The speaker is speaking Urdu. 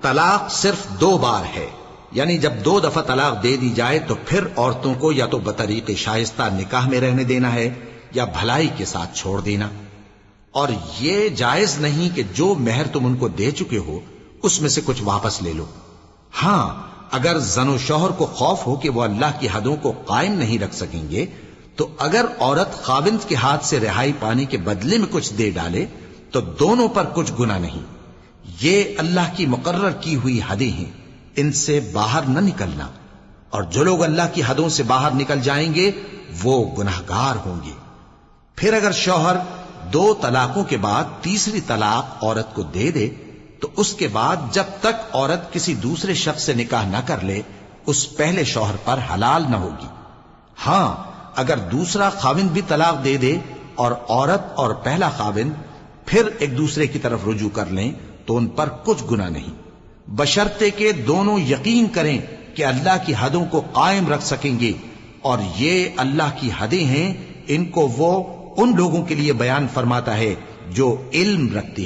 طلاق صرف 2 بار ہے، یعنی جب 2 دفعہ طلاق دے دی جائے تو پھر عورتوں کو یا تو بطریق شائستہ نکاح میں رہنے دینا ہے یا بھلائی کے ساتھ چھوڑ دینا. اور یہ جائز نہیں کہ جو مہر تم ان کو دے چکے ہو اس میں سے کچھ واپس لے لو. ہاں اگر زن و شوہر کو خوف ہو کہ وہ اللہ کی حدوں کو قائم نہیں رکھ سکیں گے تو اگر عورت خاوند کے ہاتھ سے رہائی پانے کے بدلے میں کچھ دے ڈالے تو دونوں پر کچھ گناہ نہیں. یہ اللہ کی مقرر کی ہوئی حدیں ہیں، ان سے باہر نہ نکلنا، اور جو لوگ اللہ کی حدوں سے باہر نکل جائیں گے وہ گناہگار ہوں گے. پھر اگر شوہر 2 طلاقوں کے بعد تیسری طلاق عورت کو دے دے تو اس کے بعد جب تک عورت کسی دوسرے شخص سے نکاح نہ کر لے اس پہلے شوہر پر حلال نہ ہوگی. ہاں اگر دوسرا خاوند بھی طلاق دے دے اور عورت اور پہلا خاوند پھر ایک دوسرے کی طرف رجوع کر لیں تو ان پر کچھ گناہ نہیں، بشرطے کہ دونوں یقین کریں کہ اللہ کی حدوں کو قائم رکھ سکیں گے. اور یہ اللہ کی حدیں ہیں، ان کو وہ ان لوگوں کے لیے بیان فرماتا ہے جو علم رکھتے ہیں.